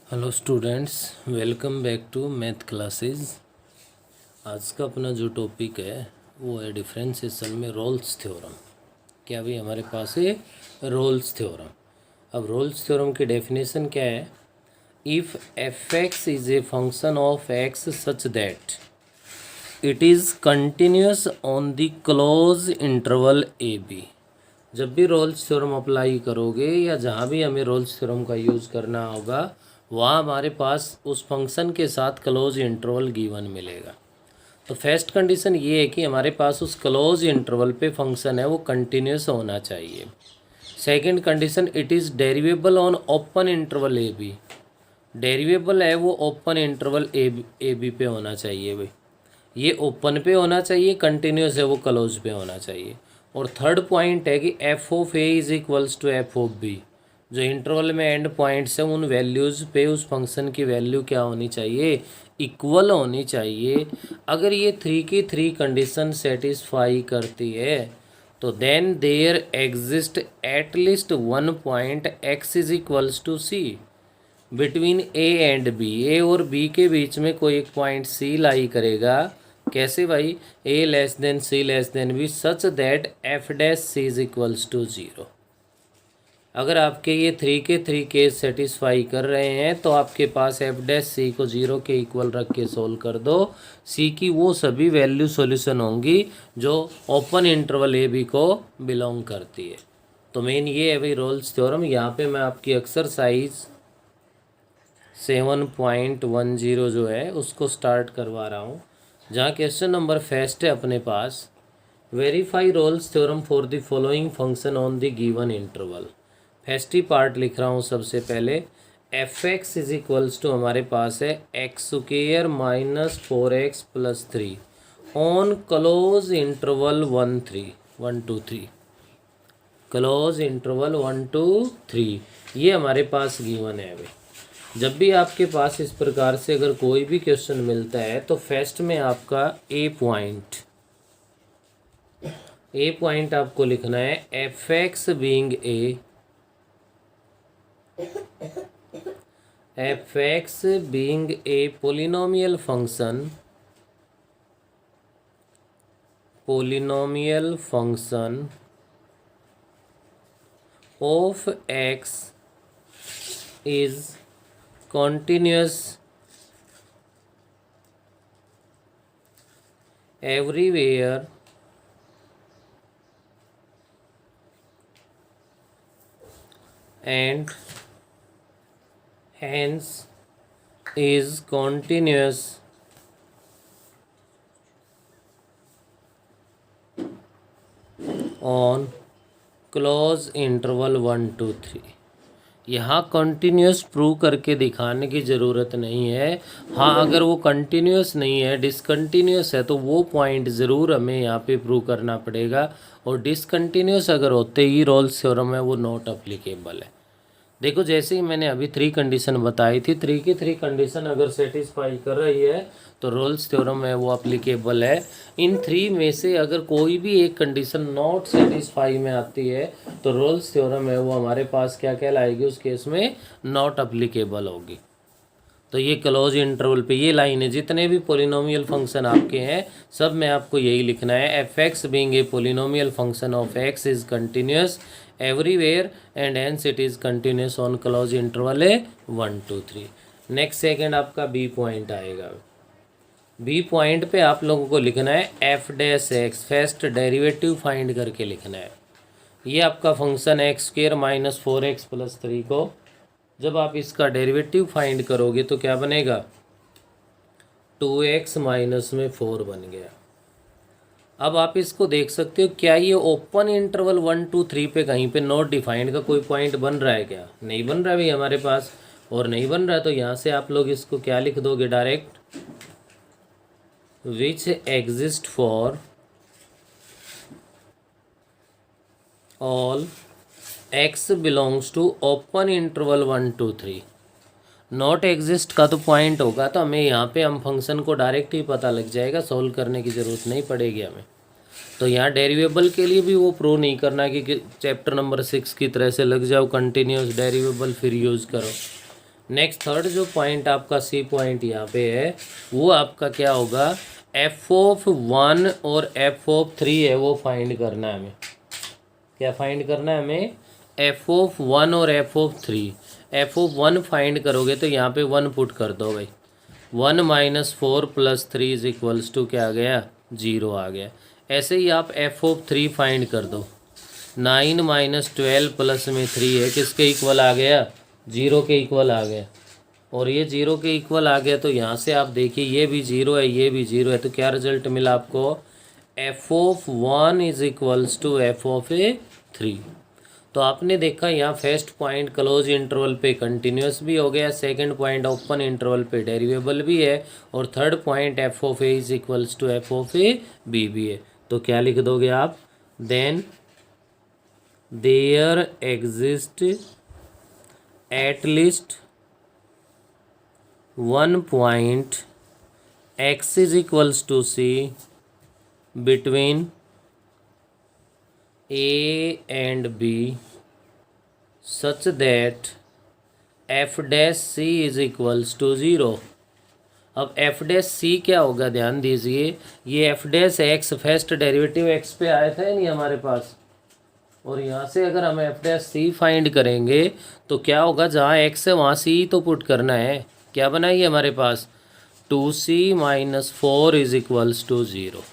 Hello students, welcome back to math classes. आज का अपना जो टॉपिक है वो है डिफरेंशिएशन में रोल्स थ्योरम। क्या भाई हमारे पास है रोल्स थ्योरम। अब रोल्स थ्योरम की डेफिनेशन क्या है? If f x is a function of x such that it is continuous on the close interval a b. जब भी रोल्स थ्योरम अप्लाई करोगे या जहाँ भी हमें रोल्स थ्योरम का यूज़ करना होगा वहाँ हमारे पास उस फंक्शन के साथ क्लोज इंटरवल गिवन मिलेगा। तो फर्स्ट कंडीशन ये है कि हमारे पास उस क्लोज इंटरवल पे फंक्शन है वो कंटिन्यूस होना चाहिए। Second condition, it is derivable on open interval a b. Derivable है वो ओपन इंटरवल ए बी पे होना चाहिए भाई। ये ओपन पे होना चाहिए, कंटिन्यूस है वो क्लोज पे होना चाहिए। और थर्ड पॉइंट है कि f of a is equals to f of b. जो इंटरवल में एंड पॉइंट्स हैं उन वैल्यूज़ पे उस फंक्शन की वैल्यू क्या होनी चाहिए? इक्वल होनी चाहिए। अगर ये थ्री की थ्री कंडीशन सेटिस्फाई करती है तो then there exist at least one point x is equals to c between a and b. A और बी के बीच में कोई एक पॉइंट सी लाई करेगा। कैसे भाई? A less than c less than b such that f dash c is equals to zero. अगर आपके ये थ्री के थ्री केस सेटिस्फाई कर रहे हैं तो आपके पास एफ डैश सी को ज़ीरो के इक्वल रख के सोल्व कर दो। सी की वो सभी वैल्यू सॉल्यूशन होंगी जो ओपन इंटरवल ए बी को बिलोंग करती है। तो मेन ये है भाई रोल्स थ्योरम। यहाँ पे मैं आपकी एक्सरसाइज 7.10 जो है उसको स्टार्ट करवा रहा हूँ, जहाँ क्वेश्चन नंबर फर्स्ट है अपने पास, verify Rolle's theorem for the following function on the given interval. First ही पार्ट लिख रहा हूँ सबसे पहले। F x is equals to हमारे पास है x square minus 4x plus 3 on close interval 1 2 3। Close interval 1 2 3 ये हमारे पास गिवन है भाई। जब भी आपके पास इस प्रकार से अगर कोई भी क्वेश्चन मिलता है तो फर्स्ट में आपका ए पॉइंट आपको लिखना है f x being a polynomial function of x is continuous everywhere and hence is continuous on close interval 1 2 3। यहाँ कंटिन्यूस प्रूव करके दिखाने की ज़रूरत नहीं है। हाँ, अगर वो कंटिन्यूस नहीं है, डिसकंटिन्यूस है, तो वो पॉइंट ज़रूर हमें यहाँ पे प्रूव करना पड़ेगा। और डिसकंटिन्यूस अगर होते ही रोल्स थ्योरम है वो नॉट अप्लीकेबल है। देखो, जैसे ही मैंने अभी थ्री कंडीशन बताई थी, थ्री की थ्री कंडीशन अगर सेटिस्फाई कर रही है तो रोल्स थ्योरम है वो अप्लीकेबल है। इन थ्री में से अगर कोई भी एक कंडीशन नॉट सेटिस्फाई में आती है तो रोल्स थ्योरम है वो हमारे पास क्या कहलाएगी? उस केस में नॉट अप्लीकेबल होगी। तो ये क्लोज इंटरवल पे ये लाइन है, जितने भी पोलिनोमियल फंक्शन आपके हैं सब में आपको यही लिखना है, f x being a polynomial function of x is continuous everywhere and hence it is continuous on close interval A 1 2 3। Next second आपका बी पॉइंट आएगा। बी पॉइंट पे आप लोगों को लिखना है F dash x, first derivative find करके लिखना है। ये आपका फंक्शन है x square minus 4x plus 3 को जब आप इसका डेरिवेटिव फाइंड करोगे तो क्या बनेगा? 2x माइनस में 4 बन गया। अब आप इसको देख सकते हो, क्या ये ओपन इंटरवल 1 2 3 पे कहीं पे नॉट डिफाइंड का कोई पॉइंट बन रहा है? क्या नहीं बन रहा है भाई हमारे पास। और नहीं बन रहा है तो यहाँ से आप लोग इसको क्या लिख दोगे? Direct which exist for all x belongs to open interval 1 2 3। Not exist का तो पॉइंट होगा तो हमें यहाँ पे हम फंक्शन को डायरेक्ट ही पता लग जाएगा, सोल्व करने की ज़रूरत नहीं पड़ेगी हमें। तो यहाँ डेरिवेबल के लिए भी वो प्रूव नहीं करना है कि चैप्टर नंबर 6 की तरह से लग जाओ कंटिन्यूस डेरिवेबल फिर यूज़ करो। नेक्स्ट थर्ड जो पॉइंट आपका सी पॉइंट यहाँ पे है वो आपका क्या होगा, f(1) और f(3) है वो फाइंड करना है हमें। क्या फाइंड करना है हमें, f(1) और f(3). f(1) फाइंड करोगे तो यहाँ पे 1 पुट कर दो भाई, 1 - 4 + 3 = क्या आ गया, 0 आ गया। ऐसे ही आप f(3) फाइंड कर दो, 9 - 12 प्लस में 3 है, किसके इक्वल आ गया, 0 के इक्वल आ गया। और ये 0 के इक्वल आ गया तो यहाँ से आप देखिए ये भी 0 है, ये भी 0 है, तो क्या रिजल्ट मिला आपको, f(1) = f(3). तो आपने देखा यहाँ फर्स्ट पॉइंट क्लोज इंटरवल पे कंटिन्यूस भी हो गया, सेकंड पॉइंट ओपन इंटरवल पे डेरिवेबल भी है, और थर्ड पॉइंट f(a) = f(b) भी है। तो क्या लिख दोगे आप, then there exist at least 1 point x = c between a and b such that f(c) = 0। अब f(c) क्या होगा, ध्यान दीजिए, ये f(x) फर्स्ट डेरिवेटिव x पे आया था नहीं हमारे पास, और यहाँ से अगर हम f(c) फाइंड करेंगे तो क्या होगा, जहाँ x है वहाँ c तो पुट करना है। क्या बनाइए हमारे पास, 2c - 4 = 0,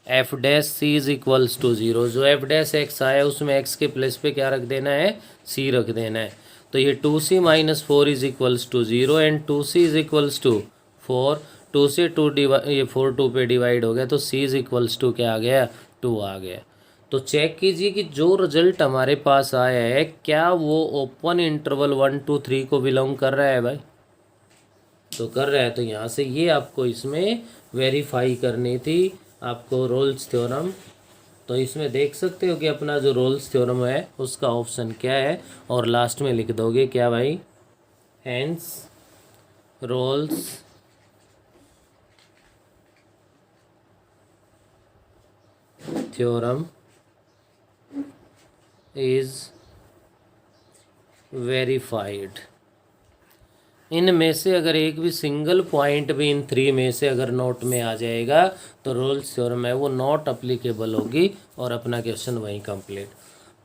f(c) = 0। जो f(x) आया उसमें x के प्लेस पे क्या रख देना है, c रख देना है। तो ये 2c - 4 = 0 एंड 2c = 4। 2 से 2 ये 4 2 पे डिवाइड हो गया तो c = क्या आ गया, 2 आ गया। तो चेक कीजिए कि जो रिजल्ट हमारे पास आया है क्या वो ओपन इंटरवल 1 2 3 को बिलोंग कर रहा है भाई, तो कर रहा है। तो यहाँ से ये आपको इसमें वेरीफाई करनी थी, आपको रोल्स थ्योरम। तो इसमें देख सकते हो कि अपना जो रोल्स थ्योरम है उसका ऑप्शन क्या है, और लास्ट में लिख दोगे क्या भाई, hence Rolle's theorem is verified. इनमें से अगर एक भी सिंगल पॉइंट भी इन 3 में से अगर नोट में आ जाएगा तो रोल्स थ्योरम है वो नॉट अप्लीकेबल होगी, और अपना क्वेश्चन वहीं कंप्लीट।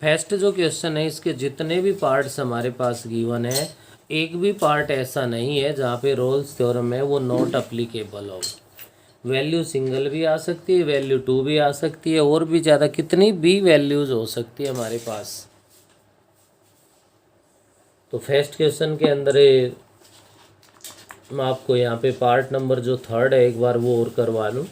फर्स्ट जो क्वेश्चन है इसके जितने भी पार्ट्स हमारे पास गिवन है, एक भी पार्ट ऐसा नहीं है जहाँ पे रोल्स थ्योरम है वो नॉट अप्लीकेबल हो। वैल्यू सिंगल भी आ सकती है, वैल्यू 2 भी आ सकती है, और भी ज़्यादा कितनी भी वैल्यूज़ हो सकती है हमारे पास। तो फर्स्ट क्वेश्चन के अंदर मैं आपको यहाँ पे पार्ट नंबर जो थर्ड है एक बार वो और करवा लूँ,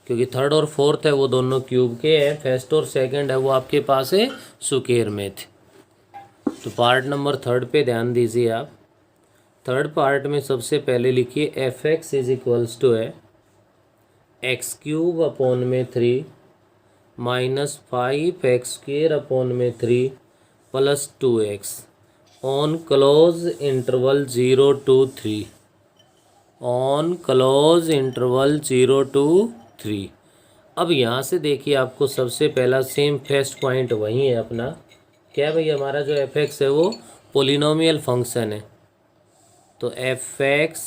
क्योंकि थर्ड और फोर्थ है वो दोनों क्यूब के हैं, फर्स्ट और सेकंड है वो आपके पास है स्क्वायर में थे। तो पार्ट नंबर थर्ड पे ध्यान दीजिए आप। थर्ड पार्ट में सबसे पहले लिखिए f(x) = है x³ - 5x² + 2x on close interval 0 to 3, on close interval 0 to 3। अब यहाँ से देखिए आपको सबसे पहला सेम फर्स्ट पॉइंट वही है अपना, क्या भाई, हमारा जो f(x) है वो पोलिनोमियल फंक्शन है। तो f(x)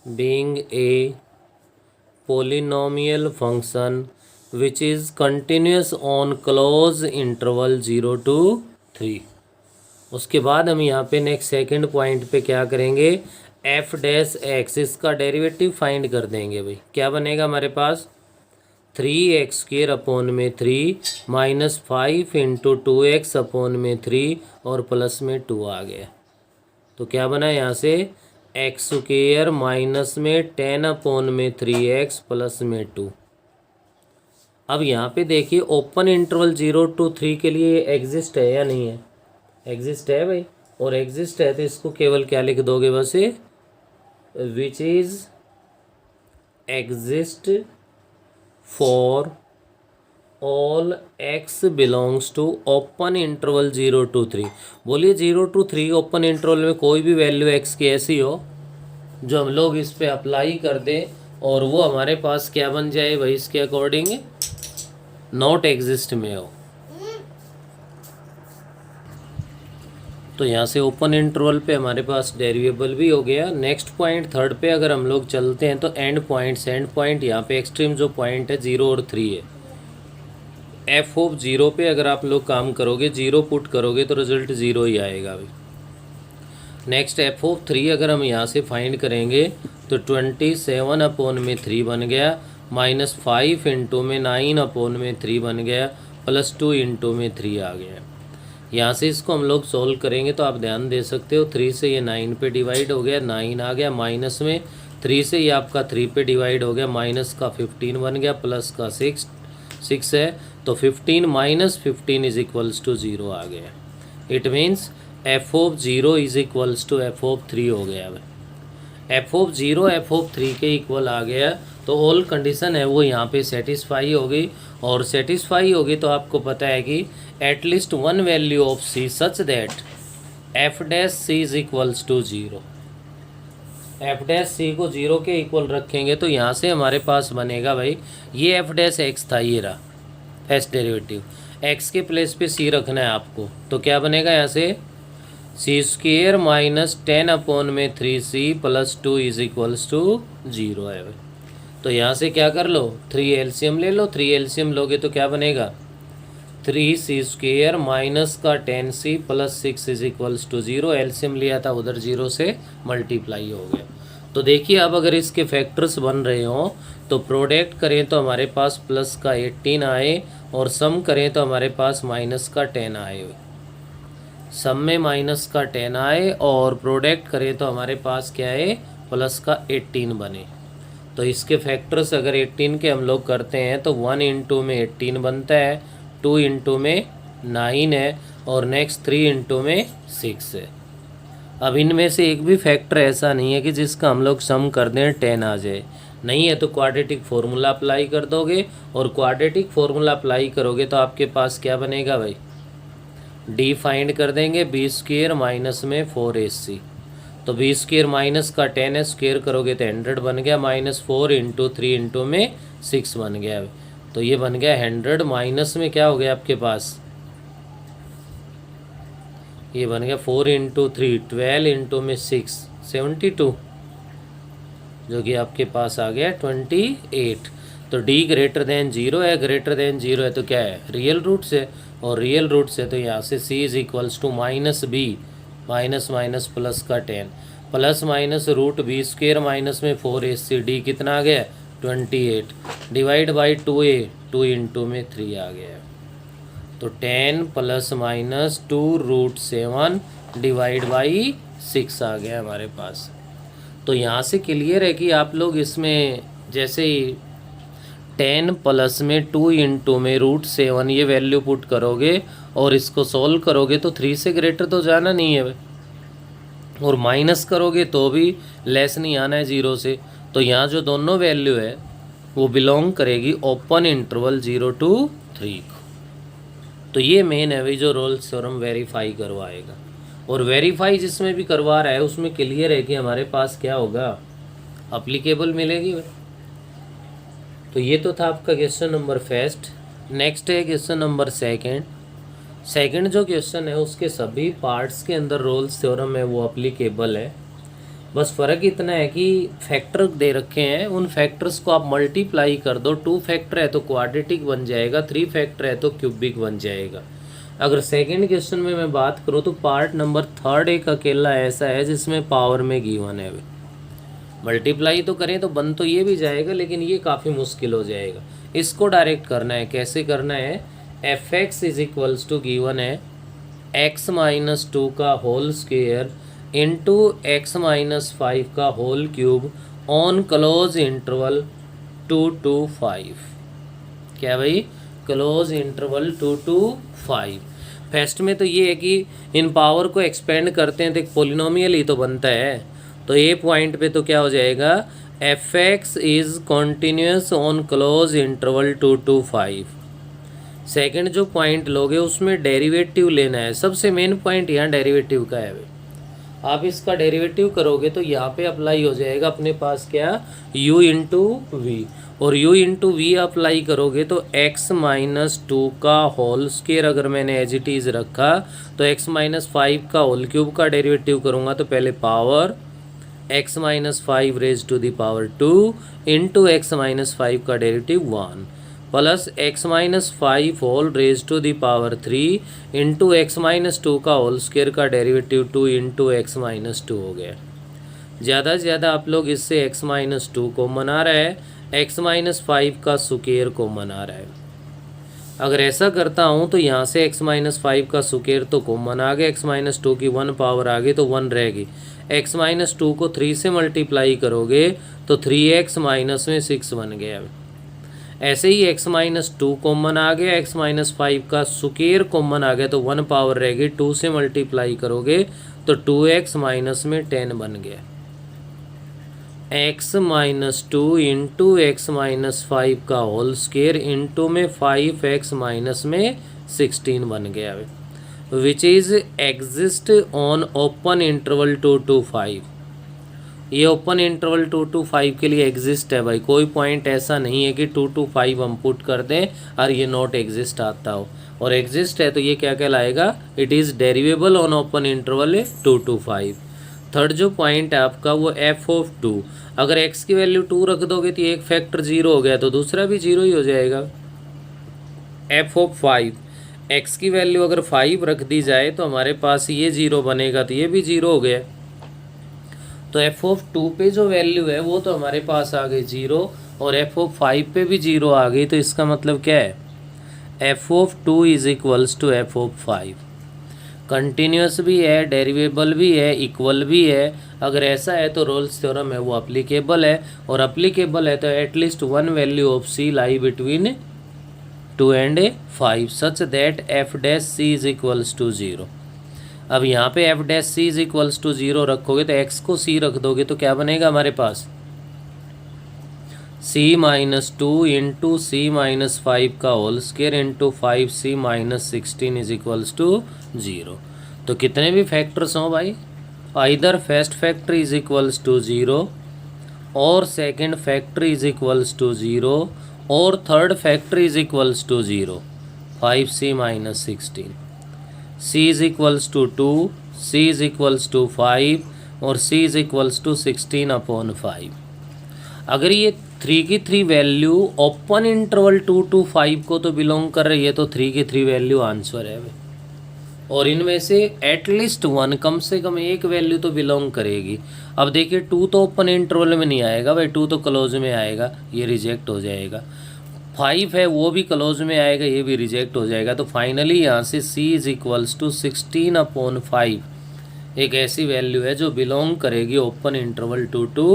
being a polynomial function which is continuous on close interval 0 to 3। उसके बाद हम यहाँ पे नेक्स्ट सेकंड पॉइंट पे क्या करेंगे, f(x) इसका डेरिवेटिव फाइंड कर देंगे भाई। क्या बनेगा हमारे पास, 3x² / 3 - 5 × 2x/3 और प्लस में 2 आ गया। तो क्या बना यहाँ से, x² माइनस में 10/3x प्लस में 2। अब यहाँ पे देखिए ओपन इंटरवल 0 to 3 के लिए एग्जिस्ट है या नहीं है, एग्जिस्ट है भाई, और एग्जिस्ट है तो इसको केवल क्या लिख दोगे बस, which is exist for all x belongs to open interval 0 to 3। बोलिए 0 to 3 ओपन इंटरवल में कोई भी वैल्यू x की ऐसी हो जो हम लोग इस पे अप्लाई कर दें और वो हमारे पास क्या बन जाए भाई, इसके अकॉर्डिंग नॉट एग्जिस्ट में हो। तो यहाँ से ओपन इंटरवल पे हमारे पास डेरिवेबल भी हो गया। नेक्स्ट पॉइंट थर्ड पे अगर हम लोग चलते हैं तो एंड पॉइंट यहाँ पे एक्सट्रीम जो पॉइंट है 0 और 3 है। एफ ऑफ 0 पे अगर आप लोग काम करोगे, 0 पुट करोगे तो रिजल्ट 0 ही आएगा भाई। नेक्स्ट एफ ऑफ 3 अगर हम यहाँ से फाइंड करेंगे तो 27/3 बन गया, -5 इंटू में 9/3 बन गया, +2 इंटू में 3 आ गया। यहाँ से इसको हम लोग सोल्व करेंगे तो आप ध्यान दे सकते हो, 3 से ये 9 पे डिवाइड हो गया, 9 आ गया, माइनस में 3 से ये आपका 3 पे डिवाइड हो गया, माइनस का 15 बन गया, प्लस का 6 है, तो 15 - 15 इज इक्वल्स टू 0 आ गया। It means f of 0 is equals to f of 3 हो गया। एफ ऑफ 0 एफ ऑफ 3 के इक्वल आ गया, तो ऑल कंडीशन है वो यहाँ पे सेटिस्फाई हो गई। और सेटिस्फाई होगी तो आपको पता है कि at least one value of c such that f dash c is equals to 0। F dash c को 0 के इक्वल रखेंगे तो यहाँ से हमारे पास बनेगा भाई, ये एफ डैश एक्स था, ये रहा फर्स्ट डेरिवेटिव, एक्स के प्लेस पे सी रखना है आपको, तो क्या बनेगा यहाँ से c² - 10/3c + 2 is equals to 0 है भाई। तो यहाँ से क्या कर लो, 3 एलसीएम ले लो, 3 एलसीएम लोगे तो क्या बनेगा 3c² - 10c + 6 is equals to 0। LCM लिया था उधर 0 से मल्टीप्लाई हो गया। तो देखिए अब अगर इसके फैक्टर्स बन रहे हों तो प्रोडक्ट करें तो हमारे पास प्लस का 18 आए और सम करें तो हमारे पास माइनस का 10 आए। सम में माइनस का 10 आए और प्रोडक्ट करें तो हमारे पास क्या है, प्लस का 18 बने। तो इसके फैक्टर्स अगर 18 के हम लोग करते हैं तो 1 इंटू में 18 बनता है, 2 इंटू में 9 है और नेक्स्ट 3 इंटू में 6 है। अब इनमें से एक भी फैक्टर ऐसा नहीं है कि जिसका हम लोग सम कर दें 10 आ जाए, नहीं है तो क्वाड्रेटिक फार्मूला अप्लाई कर दोगे और क्वाड्रेटिक फार्मूला अप्लाई करोगे तो आपके पास क्या बनेगा भाई, डी फाइंड कर देंगे, b² माइनस में 4ac, तो b² माइनस का 10 है, स्क्वेयर करोगे तो 100 बन गया, -4 इंटू 3 इंटू में 6 बन गया। तो ये बन गया 100 माइनस में क्या हो गया आपके पास, ये बन गया 4 इंटू 3 12 इंटू में 6 72, जो कि आपके पास आ गया 28। तो d ग्रेटर देन 0 है, ग्रेटर देन 0 है तो क्या है, रियल रूट से, और रियल रूट से तो यहाँ से c is equals to -b minus minus plus का 10 प्लस माइनस √b² माइनस में 4ac, d कितना आ गया 28 डिवाइड बाई 2a 2 इंटू में 3 आ गया। तो 10 प्लस माइनस 2√7 डिवाइड बाई 6 आ गया हमारे पास। तो यहाँ से क्लियर है कि आप लोग इसमें जैसे ही 10 प्लस में 2 इंटू में √7 ये वैल्यू पुट करोगे और इसको सॉल्व करोगे तो 3 से ग्रेटर तो जाना नहीं है, और माइनस करोगे तो भी लेस नहीं आना है 0 से। तो यहाँ जो दोनों वैल्यू है वो बिलोंग करेगी ओपन इंटरवल 0 to 3 को। तो ये मेन है भाई जो रोल्स थ्योरम वेरीफाई करवाएगा, और वेरीफाई जिसमें भी करवा रहा है उसमें क्लियर है कि हमारे पास क्या होगा, अप्लीकेबल मिलेगी भाई। तो ये तो था आपका क्वेश्चन नंबर फर्स्ट। नेक्स्ट है क्वेश्चन नंबर सेकंड जो क्वेश्चन है उसके सभी पार्ट्स के अंदर रोल्स थ्योरम है वो अप्लीकेबल है, बस फ़र्क इतना है कि फैक्टर दे रखे हैं, उन फैक्टर्स को आप मल्टीप्लाई कर दो, 2 फैक्टर है तो क्वाड्रेटिक बन जाएगा, 3 फैक्टर है तो क्यूबिक बन जाएगा। अगर सेकंड क्वेश्चन में मैं बात करूँ तो पार्ट नंबर 3 एक अकेला ऐसा है जिसमें पावर में गिवन है, मल्टीप्लाई तो करें तो बन तो ये भी जाएगा लेकिन ये काफ़ी मुश्किल हो जाएगा। इसको डायरेक्ट करना है, कैसे करना है, fx is equals to given है x - 2 का होल स्क्वेयर इंटू x - 5 का whole cube on close interval 2 to 5। क्या भाई, क्लोज इंटरवल 2 to 5। फर्स्ट में तो ये है कि इन पावर को एक्सपेंड करते हैं तो एक पोलिनोमियल ही तो बनता है, तो ए पॉइंट पे तो क्या हो जाएगा, fx is continuous on close interval 2 to 5। Second जो पॉइंट लोगे उसमें डेरिवेटिव लेना है, सबसे मेन पॉइंट यहाँ डेरिवेटिव का है। आप इसका डेरिवेटिव करोगे तो यहाँ पे अप्लाई हो जाएगा अपने पास क्या, u इंटू वी, और u इंटू वी अप्लाई करोगे तो x माइनस 2 का होल स्क्वायर अगर मैंने एज इट इज़ रखा तो x माइनस 5 का होल क्यूब का डेरिवेटिव करूँगा तो पहले power x minus 5 raise to the power 2 into x minus 5 का derivative 1 plus x minus 5 whole raise to the power 3 into x minus 2 का होल स्क्वायर का डेरिवेटिव 2 इंटू एक्स माइनस 2 हो गया। ज़्यादा से ज़्यादा आप लोग इससे x माइनस 2 को मना रहा है, x माइनस 5 का स्क्वायर को मना रहा है। अगर ऐसा करता हूँ तो यहाँ से x माइनस 5 का स्क्वायर तो कॉमन आ गया, x माइनस 2 की 1 पावर आ गई तो 1 रहेगी। x माइनस 2 को 3 से मल्टीप्लाई करोगे तो 3x माइनस में 6 बन गया। ऐसे ही x माइनस 2 कॉमन आ गया, x माइनस 5 का स्क्वायर कॉमन आ गया तो 1 पावर रहेगी, 2 से मल्टीप्लाई करोगे तो 2x माइनस में 10 बन गया। x minus 2 into x minus 5 का होल स्क्वायर इंटू में 5x माइनस में 16 बन गया, which is exist on open interval 2 to 5। ये ओपन इंटरवल 2 to 5 के लिए एग्जिस्ट है भाई, कोई पॉइंट ऐसा नहीं है कि 2 to 5 हम पुट कर दें और ये नॉट एग्जिस्ट आता हो, और एग्जिस्ट है तो ये क्या कहलाएगा, it is derivable on open interval 2 to 5। Third जो पॉइंट है आपका वो एफ ऑफ 2, अगर x की वैल्यू 2 रख दोगे तो एक फैक्टर 0 हो गया तो दूसरा भी 0 ही हो जाएगा। एफ ऑफ 5, x की वैल्यू अगर 5 रख दी जाए तो हमारे पास ये 0 बनेगा तो ये भी 0 हो गया। तो एफ ऑफ 2 पे जो वैल्यू है वो तो हमारे पास आ गई 0, और एफ ऑफ 5 पे भी 0 आ गई, तो इसका मतलब क्या है, f of 2 is equals to f of 5। Continuous भी है, डेरिवेबल भी है, इक्वल भी है। अगर ऐसा है तो रोल्स थ्योरम है वो अप्लीकेबल है, और अप्लीकेबल है तो at least one value of c lie between 2 and 5 such that f dash c is equals to 0। अब यहाँ पे f dash c is equals to 0 रखोगे तो एक्स को सी रख दोगे तो क्या बनेगा हमारे पास, c minus 2 into c minus 5 का whole square into 5c minus 16 is equals to 0। तो कितने भी फैक्टर्स हों भाई, either first factor is equals to 0 और second factor is equals to 0 और third factor is equals to 0, 5c minus 16, c is equals to 2, c is equals to 5 और c is equals to 16 upon 5। अगर ये 3 की 3 value open interval 2 to 5 को तो belong कर रही है तो 3 की 3 वैल्यू आंसर है, और इनमें से एटलीस्ट 1 कम से कम एक वैल्यू तो बिलोंग करेगी। अब देखिए 2 तो ओपन इंटरवल में नहीं आएगा भाई, 2 तो क्लोज में आएगा, ये रिजेक्ट हो जाएगा। 5 है वो भी क्लोज में आएगा, ये भी रिजेक्ट हो जाएगा। तो फाइनली यहाँ से c is equals to 16 upon 5 एक ऐसी वैल्यू है जो बिलोंग करेगी ओपन इंटरवल 2 to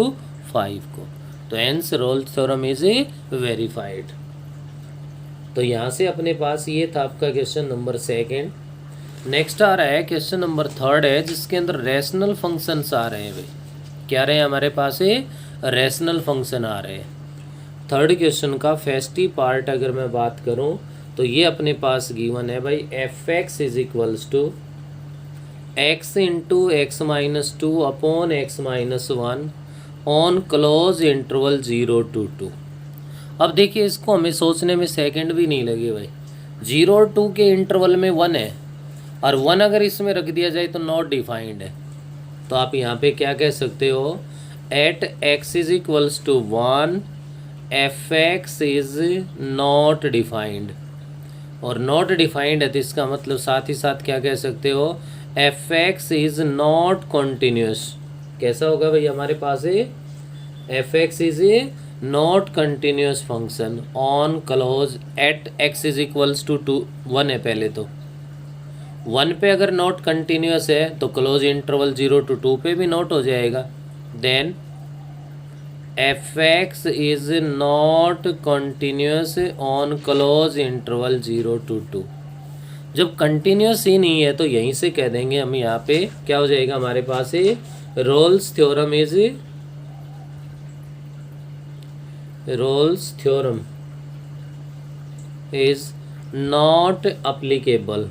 5 को। तो hence Rolle's theorem is verified. तो यहाँ से अपने पास ये था आपका क्वेश्चन नंबर 2। नेक्स्ट आ रहा है क्वेश्चन नंबर 3 है, जिसके अंदर रैशनल फंक्शंस आ रहे हैं भाई। क्या रहे हैं हमारे पास, ये रैशनल फंक्शन आ रहे हैं। थर्ड क्वेश्चन का फर्स्ट पार्ट अगर मैं बात करूं तो ये अपने पास गिवन है भाई, f x is equals to x into x minus 2 upon x minus 1 on close interval 0 to 2। अब देखिए इसको हमें सोचने में सेकंड भी नहीं लगे भाई, 0 और 2 के इंटरवल में 1 है, और 1 अगर इसमें रख दिया जाए तो नॉट डिफाइंड है। तो आप यहाँ पे क्या कह सकते हो, at x is equals to 1 f x is not defined, और नॉट डिफाइंड है तो इसका मतलब साथ ही साथ क्या कह सकते हो, f x is not continuous. कैसा होगा भाई हमारे पास है, f x is a not continuous function on close at x is equals to 1 है पहले तो 1 पे अगर नॉट कंटिन्यूस है तो क्लोज इंटरवल 0 to 2 पे भी नॉट हो जाएगा। Then f x is not continuous on close interval 0 to 2। जब कंटिन्यूस ही नहीं है तो यहीं से कह देंगे हम, यहाँ पे क्या हो जाएगा हमारे पास है, Rolle's theorem is not applicable.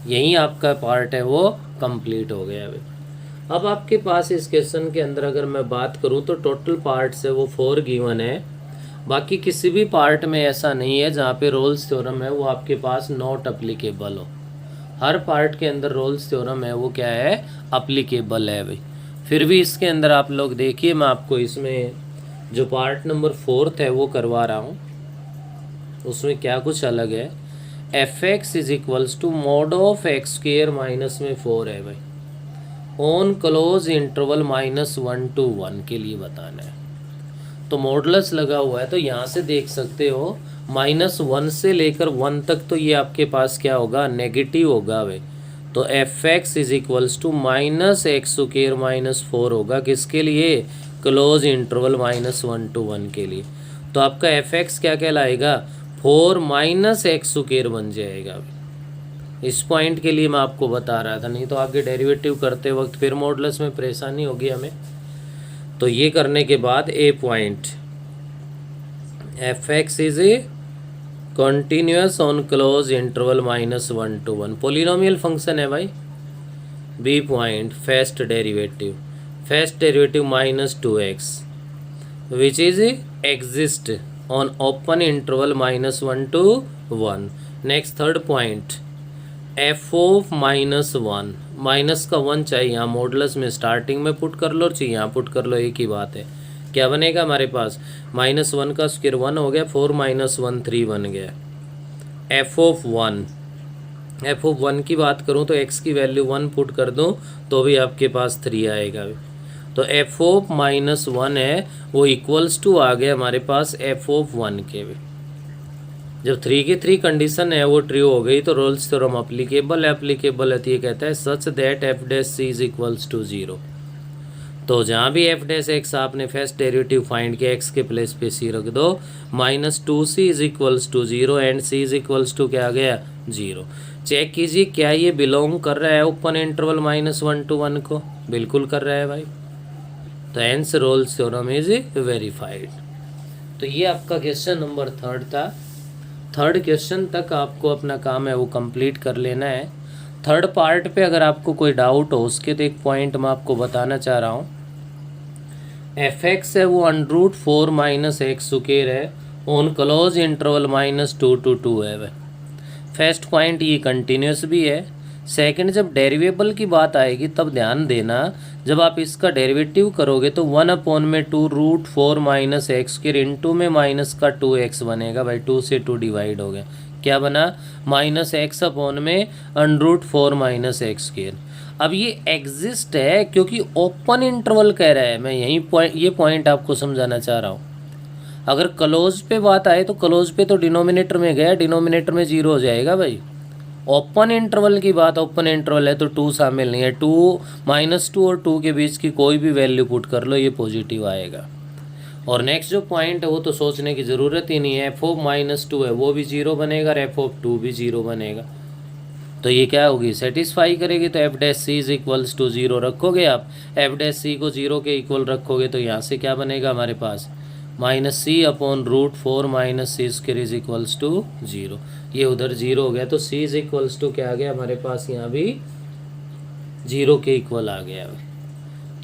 यही आपका पार्ट है वो कंप्लीट हो गया है। अब आपके पास इस क्वेश्चन के अंदर अगर मैं बात करूं तो टोटल पार्ट्स है वो 4 गिवन है। बाकी किसी भी पार्ट में ऐसा नहीं है जहाँ पे रोल्स थ्योरम है वो आपके पास नॉट अप्लीकेबल हो। हर पार्ट के अंदर रोल्स थ्योरम है वो क्या है, अप्लीकेबल है भाई। फिर भी इसके अंदर आप लोग देखिए, मैं आपको इसमें जो पार्ट नंबर 4 है वो करवा रहा हूँ, उसमें क्या कुछ अलग है। F x is equals to mod of x square minus में 4 है भाई, ऑन क्लोज इंटरवल -1 to 1 के लिए बताना है। तो मॉडुलस लगा हुआ है तो यहाँ से देख सकते हो -1 से लेकर 1 तक तो ये आपके पास क्या होगा, नेगेटिव होगा भाई। तो f x is equals to -x² - 4 होगा, किसके लिए, क्लोज इंटरवल -1 to 1 के लिए। तो आपका एफ एक्स क्या कहलाएगा, 4 - x² बन जाएगा। इस पॉइंट के लिए मैं आपको बता रहा था, नहीं तो आगे डेरिवेटिव करते वक्त फिर मॉडुलस में परेशानी होगी हमें। तो ये करने के बाद a point f x is a continuous on close interval -1 to 1, polynomial function है भाई। B point first derivative -2x which is exist on open interval -1 to 1। Next third point f of -1, minus का 1 चाहिए यहाँ modulus में, starting में put कर लो चाहिए यहाँ पुट कर लो, एक ही बात है। क्या बनेगा हमारे पास, -1 का स्क्वायर 1 हो गया, 4 - 1 3 बन गया। एफ ऑफ 1 की बात करूँ तो एक्स की वैल्यू 1 पुट कर दूँ तो भी आपके पास 3 आएगा। तो एफ ऑफ -1 है वो इक्वल्स टू आ गया हमारे पास एफ ऑफ 1 के भी। जब 3 की 3 कंडीशन है वो ट्रू हो गई तो रोल्स थ्योरम अप्लीकेबल है तो ये कहता है such that f dash c is equals to 0। तो जहाँ भी एफ डैश एक्स आपने फर्स्ट डेरिवेटिव फाइंड किया एक्स के प्लेस पे सी रख दो, -2c is equals to 0 and c is equals to क्या आ गया 0। चेक कीजिए क्या ये बिलोंग कर रहा है ओपन इंटरवल -1 to 1 को, बिल्कुल कर रहा है भाई। तो hence Rolle's theorem is verified. तो ये आपका क्वेश्चन नंबर 3 था। थर्ड क्वेश्चन तक आपको अपना काम है वो कंप्लीट कर लेना है। थर्ड पार्ट पे अगर आपको कोई डाउट हो उसके तो एक पॉइंट मैं आपको बताना चाह रहा हूँ। एफ एक्स है वो √4 - x² है ऑन क्लोज इंटरवल -2 to 2 है वह। फर्स्ट पॉइंट ये कंटिन्यूस भी है। सेकंड, जब डेरिवेबल की बात आएगी तब ध्यान देना, जब आप इसका डेरिवेटिव करोगे तो 1/2 √4 - x² इंटू में माइनस का 2x बनेगा भाई, 2 से 2 डिवाइड हो गया, क्या बना -x/4 - x²। अब ये एग्जिस्ट है क्योंकि ओपन इंटरवल कह रहा है, मैं ये पॉइंट आपको समझाना चाह रहा हूँ। अगर क्लोज पे बात आए तो क्लोज पे तो डिनोमिनेटर में गया, डिनोमिनेटर में 0 हो जाएगा भाई। ओपन इंटरवल की बात, ओपन इंटरवल है तो 2 शामिल नहीं है, 2 -2 और 2 के बीच की कोई भी वैल्यू पुट कर लो ये पॉजिटिव आएगा। और नेक्स्ट जो पॉइंट है वो तो सोचने की ज़रूरत ही नहीं है, एफ ऑफ -2 है वो भी 0 बनेगा और एफ ऑफ 2 भी 0 बनेगा। तो ये क्या होगी, सेटिस्फाई करेगी। तो f dash c is equals to 0 रखोगे आप, एफ डैश सी को 0 के इक्वल रखोगे तो यहाँ से क्या बनेगा हमारे पास -c/√4 - c² is equals to 0। ये उधर 0 हो गया तो c इज इक्वल्स टू क्या आ गया हमारे पास, यहाँ भी 0 के इक्वल आ गया।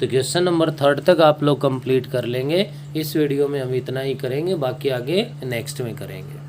तो क्वेश्चन नंबर 3 तक आप लोग कंप्लीट कर लेंगे। इस वीडियो में हम इतना ही करेंगे, बाकी आगे नेक्स्ट में करेंगे।